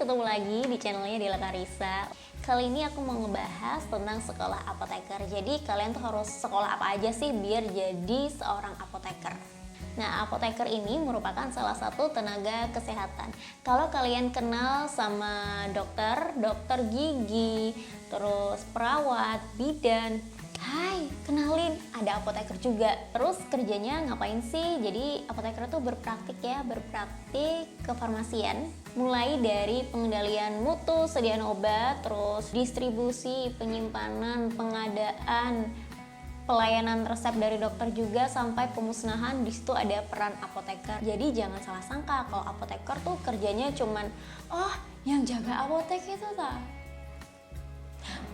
ketemu lagi di channelnya Dela Karissa. Kali ini aku mau ngebahas tentang sekolah apoteker. Jadi kalian tuh harus sekolah apa aja sih biar jadi seorang apoteker? Nah, apoteker ini merupakan salah satu tenaga kesehatan. Kalau kalian kenal sama dokter, dokter gigi, terus perawat, bidan, hai, kenalin, ada apoteker juga. Terus kerjanya ngapain sih? Jadi apoteker itu berpraktik kefarmasian. Mulai dari pengendalian mutu, sediaan obat, terus distribusi, penyimpanan, pengadaan, pelayanan resep dari dokter juga sampai pemusnahan. Di situ ada peran apoteker. Jadi jangan salah sangka kalau apoteker tuh kerjanya cuman yang jaga apotek itu tak.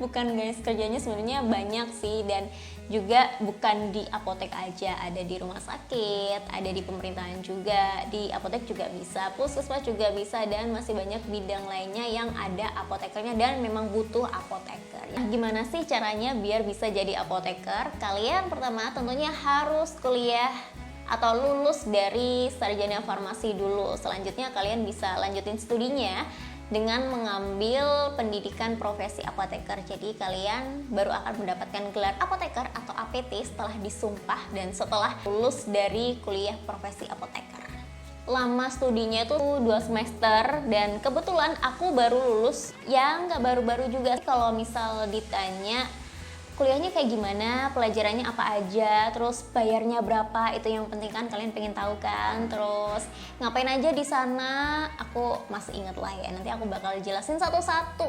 Bukan guys, kerjanya sebenarnya banyak sih, dan juga bukan di apotek aja, ada di rumah sakit, ada di pemerintahan juga, di apotek juga bisa, puskesmas juga bisa, dan masih banyak bidang lainnya yang ada apotekernya dan memang butuh apoteker. Nah, gimana sih caranya biar bisa jadi apoteker? Kalian pertama tentunya harus kuliah atau lulus dari sarjana farmasi dulu. Selanjutnya kalian bisa lanjutin studinya dengan mengambil pendidikan profesi apoteker. Jadi kalian baru akan mendapatkan gelar apoteker atau APT setelah disumpah dan setelah lulus dari kuliah profesi apoteker. Lama studinya tuh 2 semester, dan kebetulan aku baru lulus, ya nggak baru-baru juga. Kalau misal ditanya kuliahnya kayak gimana, pelajarannya apa aja, terus bayarnya berapa, itu yang penting kan, kalian pengen tahu kan. Terus ngapain aja di sana, aku masih inget lah ya, nanti aku bakal jelasin satu-satu.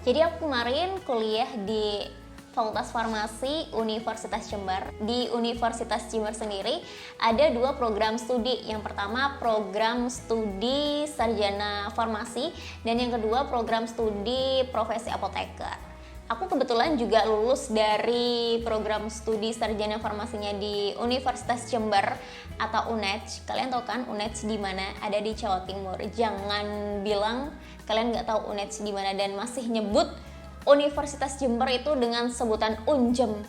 Jadi aku kemarin kuliah di Fakultas Farmasi Universitas Jember. Di Universitas Jember sendiri ada 2 program studi. Yang pertama program studi sarjana farmasi, dan yang kedua program studi profesi apoteker. Aku kebetulan juga lulus dari program studi sarjana farmasinya di Universitas Jember atau UNEJ. Kalian tahu kan UNEJ di mana? Ada di Jawa Timur. Jangan bilang kalian nggak tahu UNEJ di mana dan masih nyebut Universitas Jember itu dengan sebutan Unjem.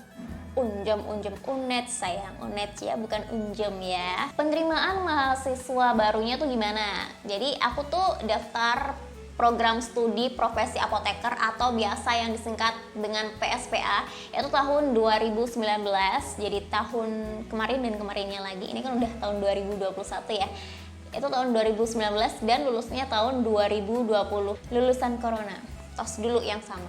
Unjem, UNEJ sayang, UNEJ ya, bukan Unjem ya. Penerimaan mahasiswa barunya tuh gimana? Jadi aku tuh daftar program studi profesi apoteker atau biasa yang disingkat dengan PSPA itu tahun 2019. Jadi tahun kemarin dan kemarinnya lagi, ini kan udah tahun 2021 ya, itu tahun 2019, dan lulusnya tahun 2020, lulusan corona. Tos dulu yang sama.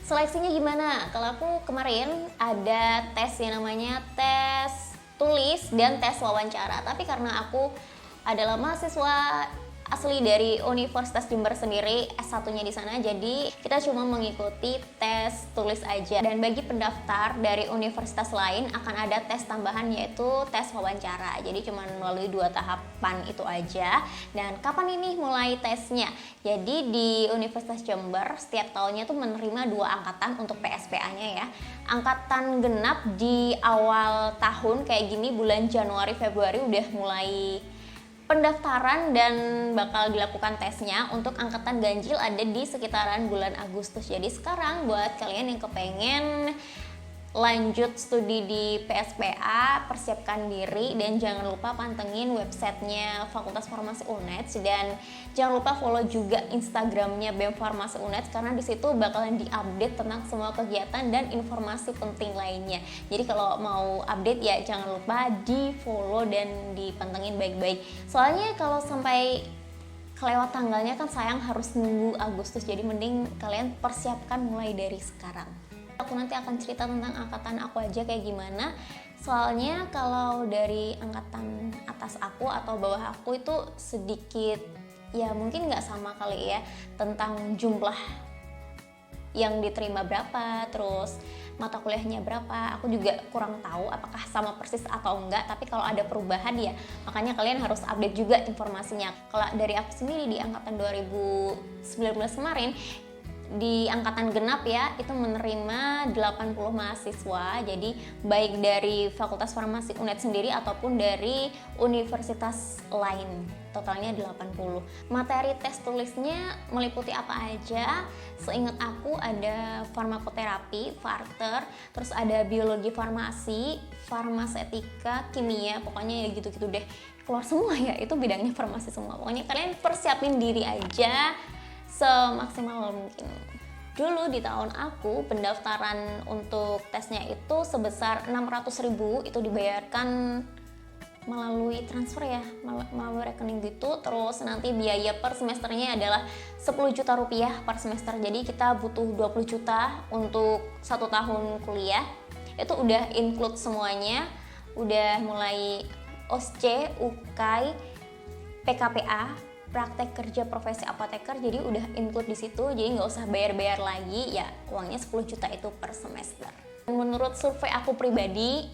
Seleksinya gimana? Kalau aku kemarin ada tes yang namanya tes tulis dan tes wawancara, tapi karena aku adalah mahasiswa asli dari Universitas Jember sendiri, S1-nya di sana, jadi kita cuma mengikuti tes tulis aja. Dan bagi pendaftar dari universitas lain akan ada tes tambahan, yaitu tes wawancara. Jadi cuma melalui 2 tahapan itu aja. Dan kapan ini mulai tesnya? Jadi di Universitas Jember setiap tahunnya tuh menerima 2 angkatan untuk PSPA-nya ya. Angkatan genap di awal tahun kayak gini, bulan Januari Februari udah mulai pendaftaran dan bakal dilakukan tesnya. Untuk angkatan ganjil ada di sekitaran bulan Agustus. Jadi sekarang buat kalian yang kepengen lanjut studi di PSPA, persiapkan diri dan jangan lupa pantengin websitenya Fakultas Farmasi UNEJ, dan jangan lupa follow juga Instagramnya BEM Farmasi UNEJ karena di situ bakalan diupdate tentang semua kegiatan dan informasi penting lainnya. Jadi kalau mau update ya jangan lupa di follow dan dipantengin baik-baik. Soalnya kalau sampai kelewat tanggalnya kan sayang, harus nunggu Agustus. Jadi mending kalian persiapkan mulai dari sekarang. Aku nanti akan cerita tentang angkatan aku aja kayak gimana. Soalnya kalau dari angkatan atas aku atau bawah aku itu sedikit, ya mungkin nggak sama kali ya, tentang jumlah yang diterima berapa, terus mata kuliahnya berapa. Aku juga kurang tahu apakah sama persis atau enggak, tapi kalau ada perubahan ya makanya kalian harus update juga informasinya. Kalau dari aku sendiri di angkatan 2019 kemarin, di angkatan genap ya, itu menerima 80 mahasiswa. Jadi baik dari Fakultas Farmasi UNED sendiri ataupun dari universitas lain. Totalnya 80. Materi tes tulisnya meliputi apa aja? Seingat aku ada farmakoterapi, farter, terus ada biologi farmasi, farmasetika, kimia, pokoknya ya gitu-gitu deh. Keluar semua ya, itu bidangnya farmasi semua. Pokoknya kalian persiapin diri aja semaksimal mungkin. Dulu di tahun aku pendaftaran untuk tesnya itu sebesar 600.000, itu dibayarkan melalui transfer ya, melalui rekening gitu. Terus nanti biaya per semesternya adalah 10 juta rupiah per semester. Jadi kita butuh 20 juta untuk 1 tahun kuliah. Itu udah include semuanya, udah mulai OSCE, UKAI, PKPA, praktek kerja profesi apoteker, jadi udah include di situ, jadi nggak usah bayar-bayar lagi, ya uangnya 10 juta itu per semester. Menurut survei aku pribadi,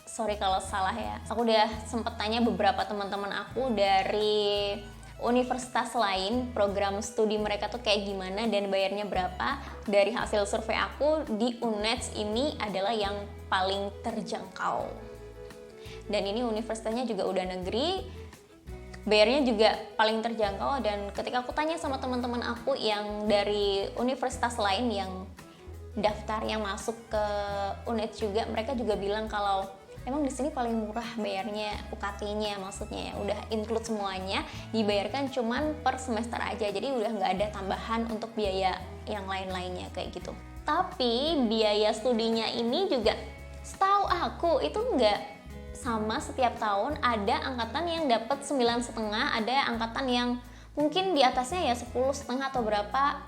sorry kalau salah ya, aku udah sempet tanya beberapa teman-teman aku dari universitas lain, program studi mereka tuh kayak gimana dan bayarnya berapa. Dari hasil survei aku, di UNED ini adalah yang paling terjangkau. Dan ini universitasnya juga udah negeri, bayarnya juga paling terjangkau. Dan ketika aku tanya sama teman-teman aku yang dari universitas lain yang daftar, yang masuk ke UNED juga, mereka juga bilang kalau emang di sini paling murah bayarnya, UKT-nya maksudnya ya, udah include semuanya, dibayarkan cuman per semester aja, jadi udah nggak ada tambahan untuk biaya yang lain-lainnya kayak gitu. Tapi biaya studinya ini juga setahu aku itu nggak sama setiap tahun, ada angkatan yang dapat 9,5, ada angkatan yang mungkin di atasnya ya 10,5 atau berapa,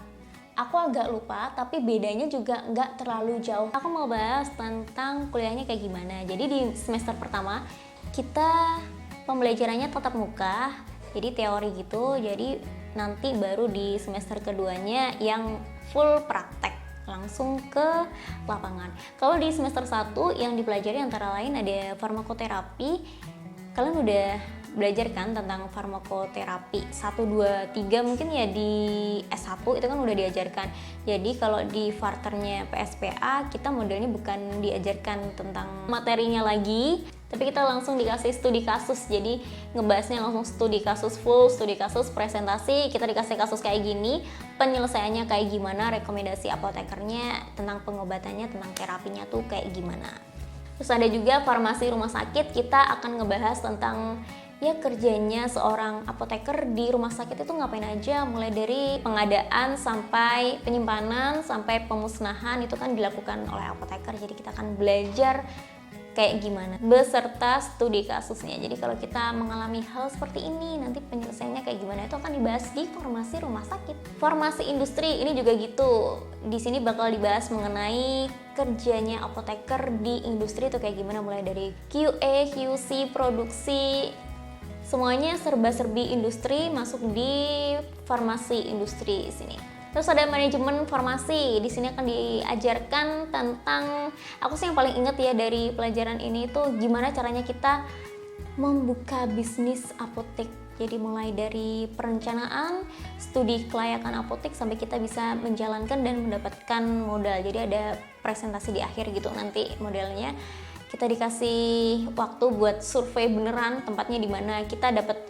aku agak lupa, tapi bedanya juga nggak terlalu jauh. Aku mau bahas tentang kuliahnya kayak gimana. Jadi di semester pertama kita pembelajarannya tatap muka, jadi teori gitu, jadi nanti baru di semester keduanya yang full praktek, langsung ke lapangan. Kalau di semester 1 yang dipelajari antara lain ada farmakoterapi. Kalian udah belajar kan tentang farmakoterapi 1, 2, 3 mungkin ya di S1 itu kan udah diajarkan. Jadi kalau di farternya PSPA kita modelnya bukan diajarkan tentang materinya lagi, tapi kita langsung dikasih studi kasus. Jadi ngebahasnya langsung studi kasus full, studi kasus presentasi, kita dikasih kasus kayak gini, penyelesaiannya kayak gimana, rekomendasi apotekernya, tentang pengobatannya, tentang terapinya tuh kayak gimana. Terus ada juga farmasi rumah sakit, kita akan ngebahas tentang ya kerjanya seorang apoteker di rumah sakit itu ngapain aja, mulai dari pengadaan sampai penyimpanan sampai pemusnahan itu kan dilakukan oleh apoteker. Jadi kita akan belajar kayak gimana beserta studi kasusnya. Jadi kalau kita mengalami hal seperti ini, nanti penyelesaiannya kayak gimana itu akan dibahas di farmasi rumah sakit. Farmasi industri ini juga gitu. Di sini bakal dibahas mengenai kerjanya apoteker di industri itu kayak gimana, mulai dari QA, QC, produksi, semuanya serba-serbi industri masuk di farmasi industri sini. Terus ada manajemen farmasi. Di sini akan diajarkan tentang, aku sih yang paling inget ya dari pelajaran ini tuh gimana caranya kita membuka bisnis apotek. Jadi mulai dari perencanaan, studi kelayakan apotek sampai kita bisa menjalankan dan mendapatkan modal. Jadi ada presentasi di akhir gitu nanti modelnya. Kita dikasih waktu buat survei beneran tempatnya di mana, kita dapat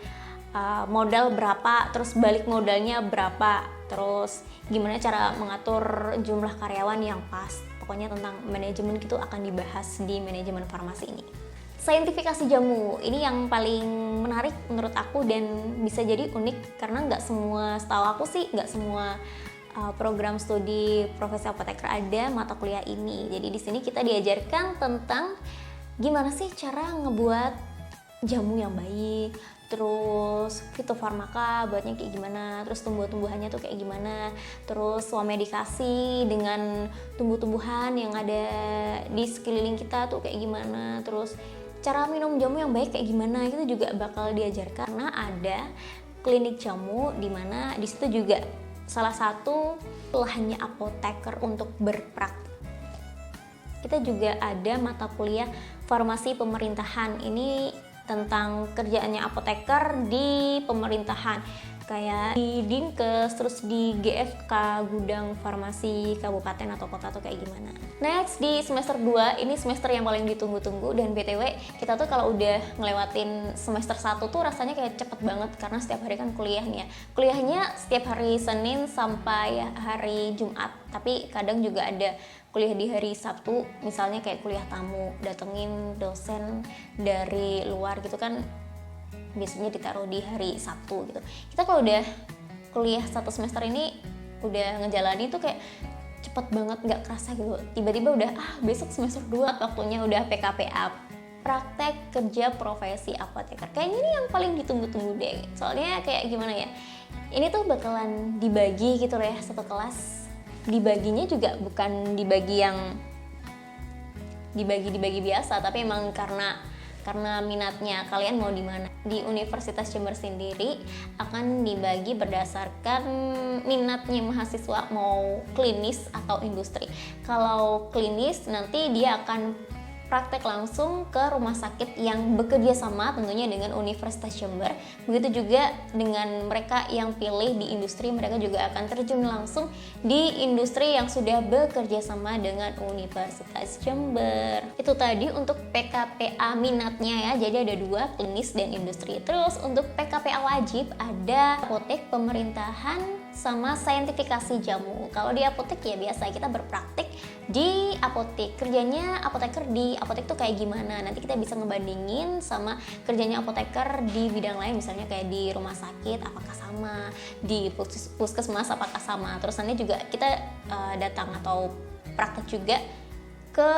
modal berapa, terus balik modalnya berapa, terus gimana cara mengatur jumlah karyawan yang pas. Pokoknya tentang manajemen itu akan dibahas di manajemen farmasi ini. Saintifikasi jamu, ini yang paling menarik menurut aku dan bisa jadi unik karena nggak semua, setahu aku sih nggak semua program studi profesi apoteker ada mata kuliah ini. Jadi di sini kita diajarkan tentang gimana sih cara ngebuat jamu yang baik, terus fitofarmaka buatnya kayak gimana, terus tumbuh-tumbuhannya tuh kayak gimana, terus swamedikasi dengan tumbuh-tumbuhan yang ada di sekeliling kita tuh kayak gimana, terus cara minum jamu yang baik kayak gimana, itu juga bakal diajarkan. Karena ada klinik jamu di mana di situ juga salah satu lahannya apoteker untuk berpraktik. Kita juga ada mata kuliah farmasi pemerintahan, ini tentang kerjaannya apoteker di pemerintahan, kayak di Dinkes, terus di GFK, gudang farmasi kabupaten atau kota tuh kayak gimana. Next di semester 2, ini semester yang paling ditunggu-tunggu, dan BTW kita tuh kalau udah ngelewatin semester 1 tuh rasanya kayak cepet banget karena setiap hari kan kuliahnya. Kuliahnya setiap hari Senin sampai hari Jumat, tapi kadang juga ada kuliah di hari Sabtu, misalnya kayak kuliah tamu, datengin dosen dari luar gitu kan, biasanya ditaruh di hari Sabtu gitu. Kita kalau udah kuliah 1 semester ini udah ngejalanin tuh kayak cepet banget, nggak kerasa gitu. Tiba-tiba udah besok semester 2 waktunya udah PKPA, praktek kerja profesi apoteker. Kayaknya ini yang paling ditunggu-tunggu deh. Soalnya kayak gimana ya, ini tuh bakalan dibagi gitu loh ya, satu kelas. Dibaginya juga bukan dibagi yang dibagi biasa, tapi emang karena minatnya kalian mau di mana. Di Universitas Jember sendiri akan dibagi berdasarkan minatnya mahasiswa mau klinis atau industri. Kalau klinis nanti dia akan praktek langsung ke rumah sakit yang bekerja sama tentunya dengan Universitas Jember. Begitu juga dengan mereka yang pilih di industri, mereka juga akan terjun langsung di industri yang sudah bekerja sama dengan Universitas Jember. Itu tadi untuk PKPA minatnya ya, jadi ada 2, klinis dan industri. Terus untuk PKPA wajib ada apotek, pemerintahan, sama saintifikasi jamu. Kalau di apotek ya biasa kita berpraktik di apotek. Kerjanya apoteker di apotek tuh kayak gimana? Nanti kita bisa ngebandingin sama kerjanya apoteker di bidang lain, misalnya kayak di rumah sakit apakah sama, di puskesmas apakah sama. Terus nanti juga kita datang atau praktek juga ke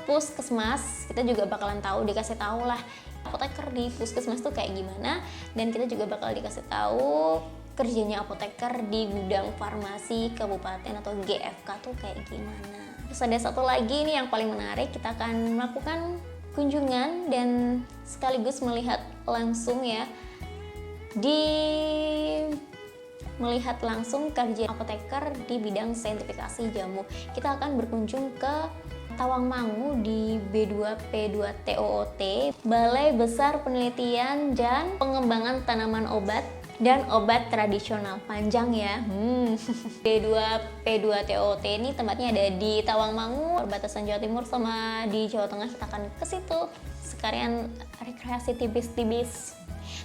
puskesmas, kita juga bakalan tahu, dikasih tahu lah apoteker di puskesmas tuh kayak gimana, dan kita juga bakal dikasih tahu kerjanya apoteker di gudang farmasi kabupaten atau GFK tuh kayak gimana. Terus ada satu lagi nih yang paling menarik, kita akan melakukan kunjungan dan sekaligus melihat langsung ya, melihat langsung kerja apoteker di bidang saintifikasi jamu. Kita akan berkunjung ke Tawangmangu di B2P2TOOT, Balai Besar Penelitian dan Pengembangan Tanaman Obat dan Obat Tradisional. Panjang ya. B2P2TOT ini tempatnya ada di Tawangmangu, perbatasan Jawa Timur sama di Jawa Tengah. Kita akan ke situ sekalian rekreasi tipis-tipis.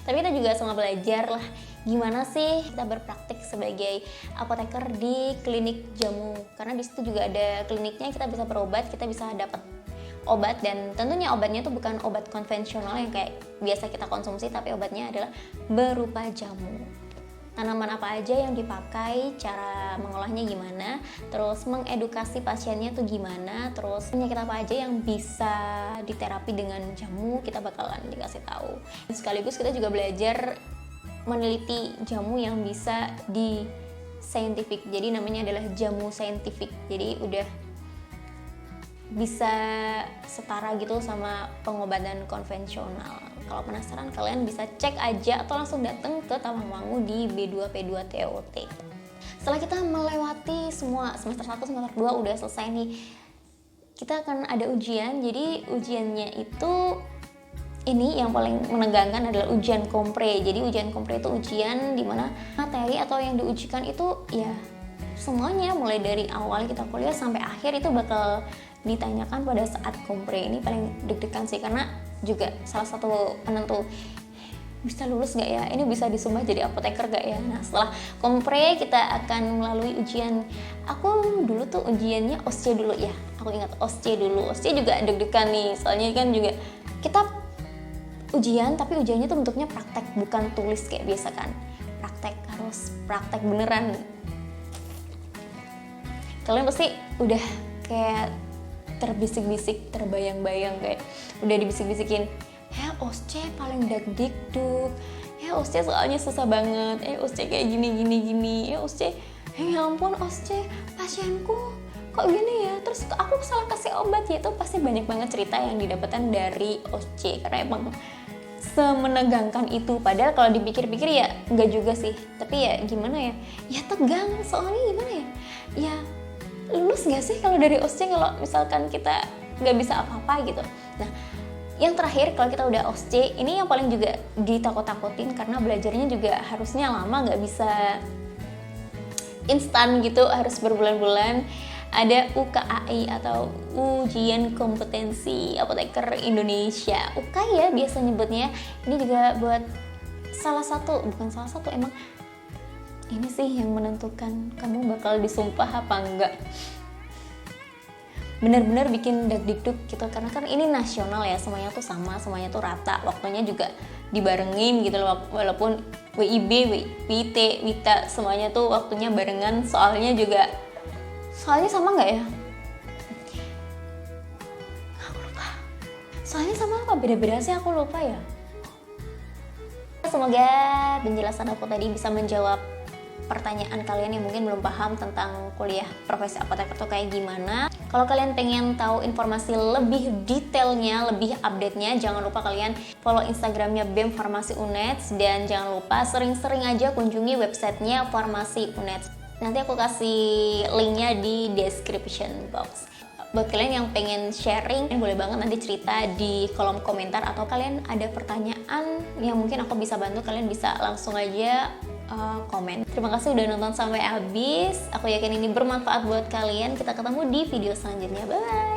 Tapi kita juga sama belajar lah gimana sih kita berpraktik sebagai apoteker di klinik jamu, karena di situ juga ada kliniknya, kita bisa berobat, kita bisa dapat obat, dan tentunya obatnya itu bukan obat konvensional yang kayak biasa kita konsumsi, tapi obatnya adalah berupa jamu. Tanaman apa aja yang dipakai, cara mengolahnya gimana, terus mengedukasi pasiennya tuh gimana, terus penyakit apa aja yang bisa diterapi dengan jamu, kita bakalan dikasih tahu. Sekaligus kita juga belajar meneliti jamu yang bisa di scientific, jadi namanya adalah jamu saintifik, jadi udah bisa setara gitu sama pengobatan konvensional. Kalau penasaran kalian bisa cek aja atau langsung datang ke Tawangmangu di B2P2TOT. Setelah kita melewati semua semester 1, semester 2 udah selesai nih, kita akan ada ujian. Jadi ujiannya itu, ini yang paling menegangkan adalah ujian kompre. Jadi ujian kompre itu ujian dimana materi atau yang diujikan itu ya semuanya, mulai dari awal kita kuliah sampai akhir itu bakal ditanyakan pada saat kompre. Ini paling deg-degan sih, karena juga salah satu penentu bisa lulus gak ya, ini bisa disumbah jadi apoteker gak ya. Nah setelah kompre kita akan melalui ujian. Aku dulu tuh ujiannya OSCE dulu ya, aku ingat OSCE dulu. OSCE juga deg-degan nih, soalnya kan juga kita ujian, tapi ujiannya tuh bentuknya praktek, bukan tulis kayak biasa kan. Praktek, harus praktek beneran. Kalian pasti udah kayak terbisik-bisik, terbayang-bayang, kayak udah dibisik-bisikin, ya OSCE paling dagdikduk, ya OSCE soalnya susah banget, OSCE kayak gini, ya OSCE, ya ampun OSCE pasienku kok gini ya, terus aku salah kasih obat ya. Itu pasti banyak banget cerita yang didapatkan dari OSCE, karena emang semenegangkan itu. Padahal kalau dipikir-pikir ya enggak juga sih, tapi ya gimana ya tegang, soalnya gimana ya lulus nggak sih kalau dari OSCE kalau misalkan kita nggak bisa apa-apa gitu. Nah yang terakhir, kalau kita udah OSCE, ini yang paling juga ditakut-takutin karena belajarnya juga harusnya lama, nggak bisa instan gitu, harus berbulan-bulan. Ada UKAI atau Ujian Kompetensi Apoteker Indonesia, UKAI ya biasa nyebutnya. Ini juga buat emang ini sih yang menentukan kamu bakal disumpah apa enggak. Benar-benar bikin dagdikduk gitu, karena kan ini nasional ya, semuanya tuh sama, semuanya tuh rata, waktunya juga dibarengin gitu loh, walaupun WIB, WIT, WITA semuanya tuh waktunya barengan. Soalnya sama nggak ya? Aku lupa. Soalnya sama apa? Beda-beda sih, aku lupa ya. Semoga penjelasan aku tadi bisa menjawab pertanyaan kalian yang mungkin belum paham tentang kuliah profesi apoteker tuh kayak gimana. Kalau kalian pengen tahu informasi lebih detailnya, lebih update-nya, jangan lupa kalian follow Instagramnya BEM Farmasi UNEDS, dan jangan lupa sering-sering aja kunjungi websitenya Farmasi UNEDS. Nanti aku kasih linknya di description box. Buat kalian yang pengen sharing, boleh banget nanti cerita di kolom komentar, atau kalian ada pertanyaan yang mungkin aku bisa bantu, kalian bisa langsung aja komen. Terima kasih udah nonton sampai habis. Aku yakin ini bermanfaat buat kalian. Kita ketemu di video selanjutnya. Bye!